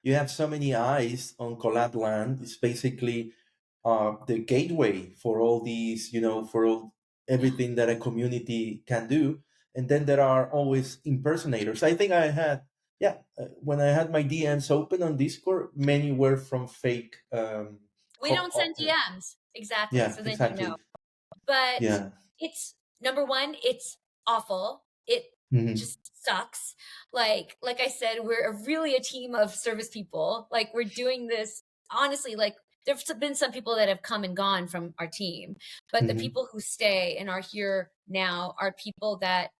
you have so many eyes on Collab.Land. It's basically the gateway for all these, for everything that a community can do. And then there are always impersonators. I think I had, when I had my DMs open on Discord, many were from fake. We don't send DMs. Exactly. Yeah, So then you know. exactly. But Yeah. it's number one, it's awful. It Hmm. just sucks. Like I said, we're really a team of service people. Like we're doing this honestly, like there's been some people that have come and gone from our team, but the Hmm. people who stay and are here now are people that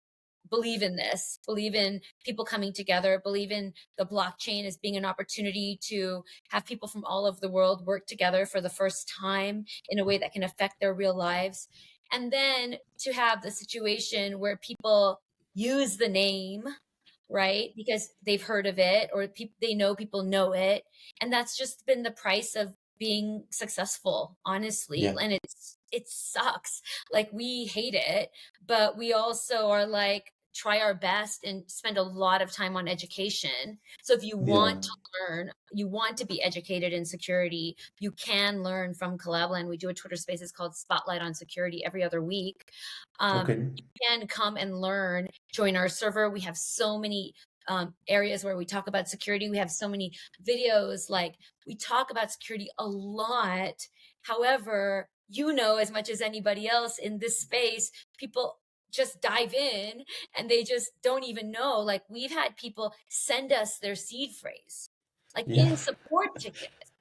believe in this, believe in people coming together, believe in the blockchain as being an opportunity to have people from all over the world work together for the first time in a way that can affect their real lives. And then to have the situation where people use the name, right? Because they've heard of it or they know people know it. And that's just been the price of being successful, honestly. Yeah. And it sucks. Like we hate it, but we also are like, try our best and spend a lot of time on education. So if you Yeah. want to learn, you want to be educated in security, you can learn from Collab.Land. We do a Twitter Spaces called Spotlight on Security every other week. Okay. You can come and learn, join our server. We have so many areas where we talk about security. We have so many videos, like we talk about security a lot. However, you know, as much as anybody else in this space, people just dive in and they just don't even know. Like we've had people send us their seed phrase, like Yeah. in support tickets,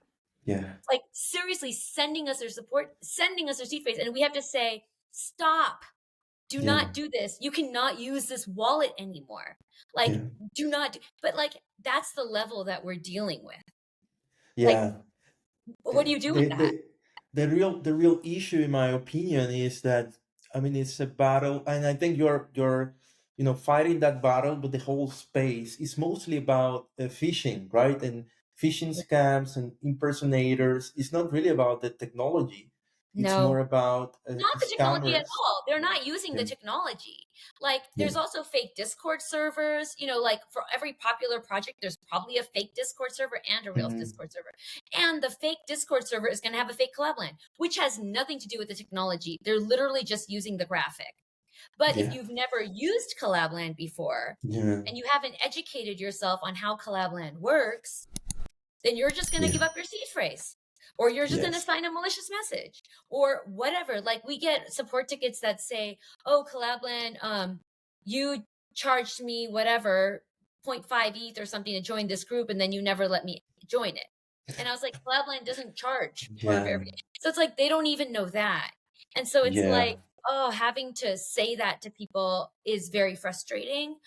Yeah. like seriously sending us their support, sending us their seed phrase. And we have to say, stop, do Yeah. not do this. You cannot use this wallet anymore. Like, Yeah. do not, but like, that's the level that we're dealing with. Like, Yeah. what do you do with the, that? the the real issue in my opinion is that, I mean, it's a battle, and I think you're fighting that battle, but the whole space is mostly about phishing, right? And phishing scams and impersonators. It's not really about the technology. It's more No, about not the technology at scammers. all. They're not using the Yeah. technology. Like, Yeah. there's also fake Discord servers. You know, like for every popular project, there's probably a fake Discord server and a real Mhm. Discord server. And the fake Discord server is going to have a fake Collab.Land, which has nothing to do with the technology. They're literally just using the graphic. But if Yeah. you've never used Collab.Land before Yeah. and you haven't educated yourself on how Collab.Land works, then you're just going to give Yeah. up your seed phrase, or you're just going to Yes. sign a malicious message or whatever. Like we get support tickets that say, oh, Collab.Land, you charged me whatever 0.5 ETH or something to join this group, and then you never let me join it. And I was like, Collab.Land doesn't charge for Yeah. verification. So it's like they don't even know that. And so it's Yeah. like, oh, having to say that to people is very frustrating.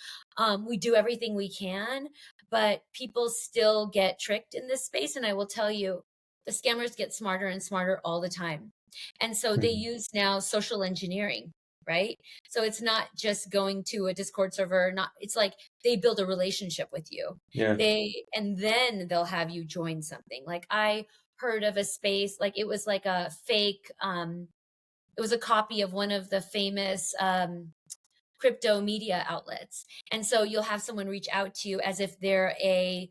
We do everything we can, but people still get tricked in this space. And I will tell you, the scammers get smarter and smarter all the time. And so they Mhm. use now social engineering, right? So it's not just going to a Discord server, not it's like they build a relationship with you. Yeah. And then they'll have you join something. Like I heard of a space, like it was like a fake, it was a copy of one of the famous crypto media outlets. And so you'll have someone reach out to you as if they're a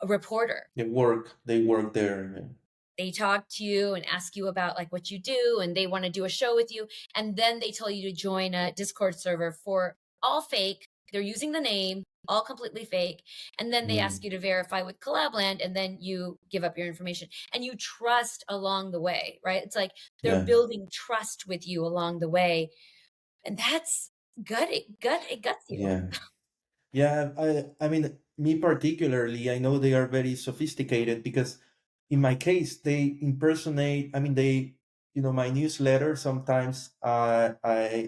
reporter. They work there. They talk to you and ask you about like what you do, and they want to do a show with you. And then they tell you to join a Discord server for all fake. They're using the name, all completely fake. And then they ask Mm. you to verify with Collab.Land, and then you give up your information and you trust along the way, right? It's like they're Yeah. building trust with you along the way. And that's good. It guts you. Yeah. Yeah, I mean, me particularly, I know they are very sophisticated because in my case, they impersonate, I mean, my newsletter, sometimes I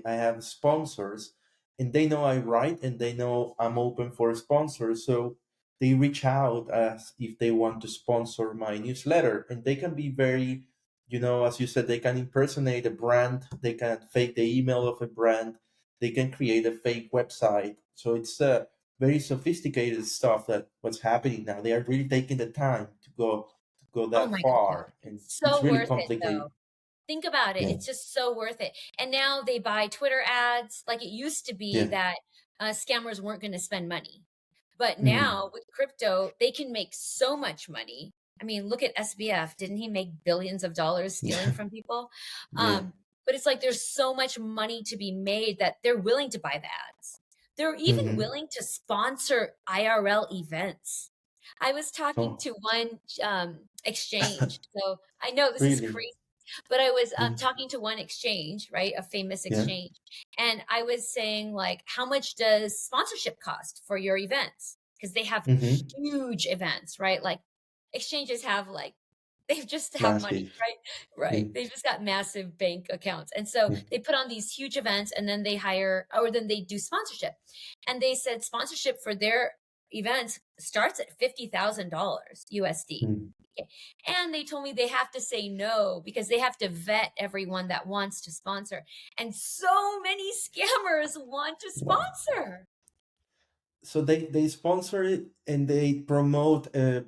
have sponsors and they know I write and they know I'm open for sponsors. So they reach out as if they want to sponsor my newsletter, and they can be very, as you said, they can impersonate a brand, they can fake the email of a brand, they can create a fake website. So it's very sophisticated stuff that what's happening now. They are really taking the time to go Oh that my God. far, and It's it's so really worth it complicated. though. Think about it. Yeah. It's just so worth it. And now they buy Twitter ads. Like it used to be Yeah. that scammers weren't going to spend money. But Mm. now with crypto, they can make so much money. I mean, look at SBF. Didn't he make billions of dollars stealing from people? Yeah. But it's like there's so much money to be made that they're willing to buy the ads. They're even Hmm. willing to sponsor IRL events. I was talking Oh, to one exchange. So I know this is really? crazy, but I was Mm. talking to one exchange, right? A famous Yeah. exchange. And I was saying, like, how much does sponsorship cost for your events? Because they have Hmm. huge events, right? Like exchanges have like, they just have money, Massive. right? Right. Mm. They've just got massive bank accounts. And so Yeah. they put on these huge events and then they hire, or then they do sponsorship. And they said sponsorship for their events starts at $50,000 USD. Mm. Okay. And they told me they have to say no because they have to vet everyone that wants to sponsor. And so many scammers want to Wow. sponsor. So they sponsor it and they promote a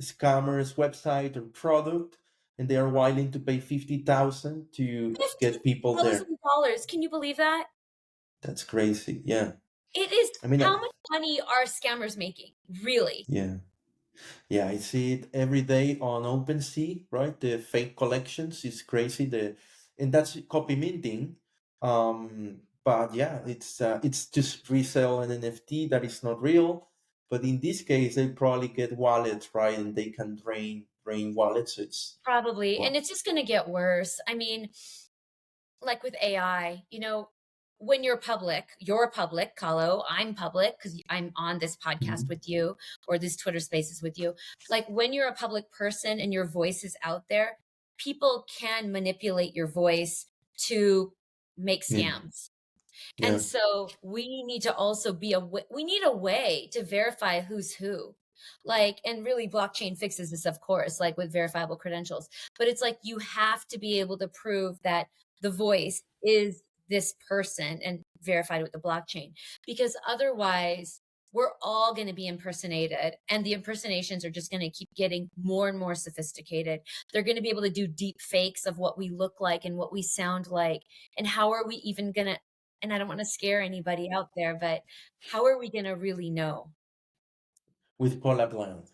scammer's website or product, and they are willing to pay 50,000 to get people there. $50,000. Can you believe that? That's crazy. Yeah. It is. I mean, How much money are scammers making? Really? yeah. Yeah, I see it every day on OpenSea, right? The fake collections is crazy. And that's copy minting. But yeah, it's just resell an NFT that is not real. But in this case, they probably get wallets, right? And they can drain wallets. So it's Probably. And well, it's just going to get worse. I mean, like with AI, when you're public, Kahlo, I'm public because I'm on this podcast mhm, with you or this Twitter spaces with you. Like when you're a public person and your voice is out there, people can manipulate your voice to make yeah, scams. And yeah, so we need to also we need a way to verify who's who. Like, and really blockchain fixes this, of course, like with verifiable credentials. But it's like you have to be able to prove that the voice is this person and verified with the blockchain. Because otherwise, we're all going to be impersonated, and the impersonations are just going to keep getting more and more sophisticated. They're going to be able to do deep fakes of what we look like and what we sound like. And how are we even going to, and I don't want to scare anybody out there, but how are we going to really know? with Collab.Land.